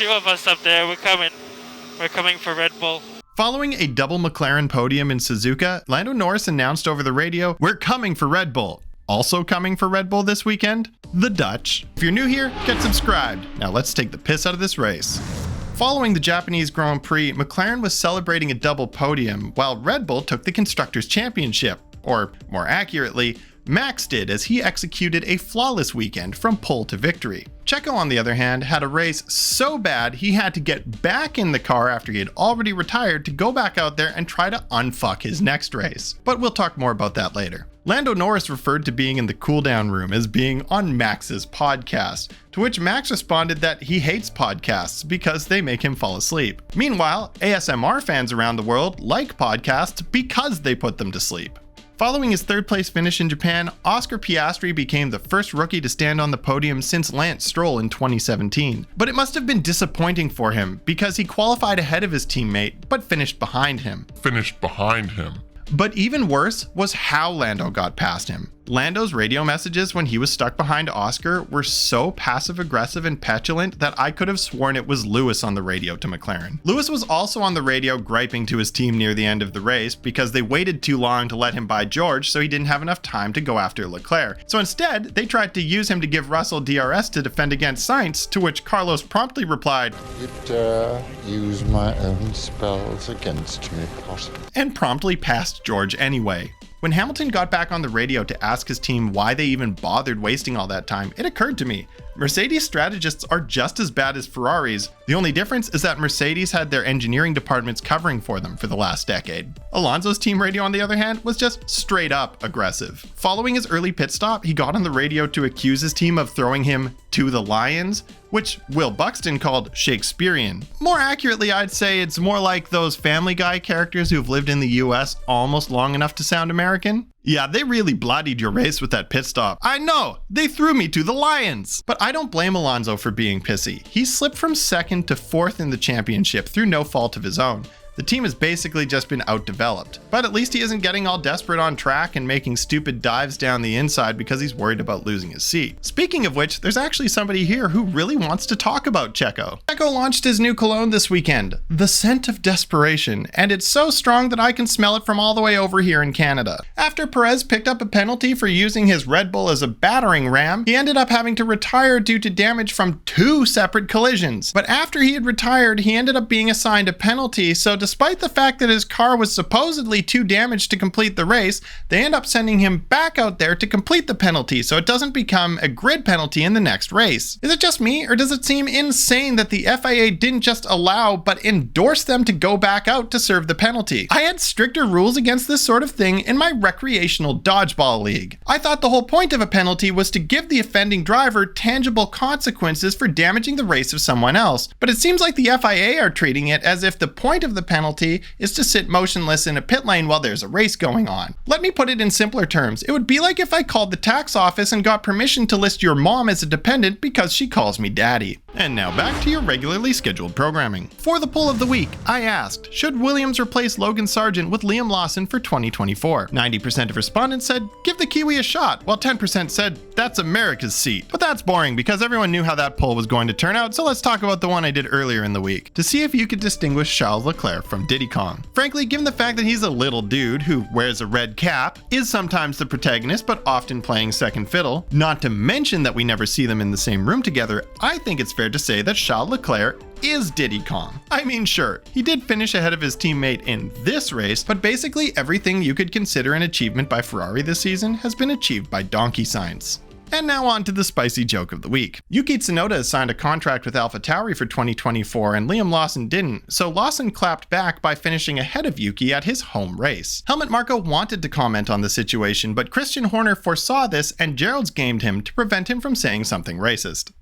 2 of us up there. We're coming. We're coming for Red Bull. Following a double McLaren podium in Suzuka, Lando Norris announced over the radio, "We're coming for Red Bull." Also coming for Red Bull this weekend, the Dutch. If you're new here, get subscribed. Now let's take the piss out of this race. Following the Japanese Grand Prix, McLaren was celebrating a double podium, while Red Bull took the Constructors' Championship. Or, more accurately, Max did, as he executed a flawless weekend from pole to victory. Checo, on the other hand, had a race so bad he had to get back in the car after he had already retired to go back out there and try to unfuck his next race. But we'll talk more about that later. Lando Norris referred to being in the cooldown room as being on Max's podcast, to which Max responded that he hates podcasts because they make him fall asleep. Meanwhile, ASMR fans around the world like podcasts because they put them to sleep. Following his third place finish in Japan, Oscar Piastri became the first rookie to stand on the podium since Lance Stroll in 2017. But it must have been disappointing for him because he qualified ahead of his teammate but finished behind him. But even worse was how Lando got past him. Lando's radio messages when he was stuck behind Oscar were so passive-aggressive and petulant that I could have sworn it was Lewis on the radio to McLaren. Lewis was also on the radio griping to his team near the end of the race because they waited too long to let him by George, so he didn't have enough time to go after Leclerc. So instead, they tried to use him to give Russell DRS to defend against Sainz, to which Carlos promptly replied, "You dare use my own spells against me, Potter." And promptly passed George anyway. When Hamilton got back on the radio to ask his team why they even bothered wasting all that time, it occurred to me, Mercedes strategists are just as bad as Ferraris. The only difference is that Mercedes had their engineering departments covering for them for the last decade. Alonso's team radio, on the other hand, was just straight up aggressive. Following his early pit stop, he got on the radio to accuse his team of throwing him to the lions, which Will Buxton called Shakespearean. More accurately, I'd say it's more like those Family Guy characters who've lived in the US almost long enough to sound American. Yeah, they really bloodied your race with that pit stop. I know, they threw me to the lions. But I don't blame Alonso for being pissy. He slipped from second to fourth in the championship through no fault of his own. The team has basically just been outdeveloped, but at least he isn't getting all desperate on track and making stupid dives down the inside because he's worried about losing his seat. Speaking of which, there's actually somebody here who really wants to talk about Checo. Checo launched his new cologne this weekend, The Scent of Desperation, and it's so strong that I can smell it from all the way over here in Canada. After Perez picked up a penalty for using his Red Bull as a battering ram, he ended up having to retire due to damage from 2 separate collisions. But after he had retired, he ended up being assigned a penalty, so despite the fact that his car was supposedly too damaged to complete the race, they end up sending him back out there to complete the penalty so it doesn't become a grid penalty in the next race. Is it just me, or does it seem insane that the FIA didn't just allow but endorse them to go back out to serve the penalty? I had stricter rules against this sort of thing in my recreational dodgeball league. I thought the whole point of a penalty was to give the offending driver tangible consequences for damaging the race of someone else, but it seems like the FIA are treating it as if the point of the penalty is to sit motionless in a pit lane while there's a race going on. Let me put it in simpler terms. It would be like if I called the tax office and got permission to list your mom as a dependent because she calls me daddy. And now back to your regularly scheduled programming. For the poll of the week, I asked, should Williams replace Logan Sargent with Liam Lawson for 2024? 90% of respondents said, give the Kiwi a shot, while 10% said, that's America's seat. But that's boring because everyone knew how that poll was going to turn out, so let's talk about the one I did earlier in the week, to see if you could distinguish Charles Leclerc from Diddy Kong. Frankly, given the fact that he's a little dude who wears a red cap, is sometimes the protagonist but often playing second fiddle, not to mention that we never see them in the same room together, I think it's fair to say that Charles Leclerc is Diddy Kong. I mean, sure, he did finish ahead of his teammate in this race, but basically everything you could consider an achievement by Ferrari this season has been achieved by donkey science. And now on to the spicy joke of the week. Yuki Tsunoda has signed a contract with AlphaTauri for 2024 and Liam Lawson didn't, so Lawson clapped back by finishing ahead of Yuki at his home race. Helmut Marko wanted to comment on the situation, but Christian Horner foresaw this and Gerald's gamed him to prevent him from saying something racist.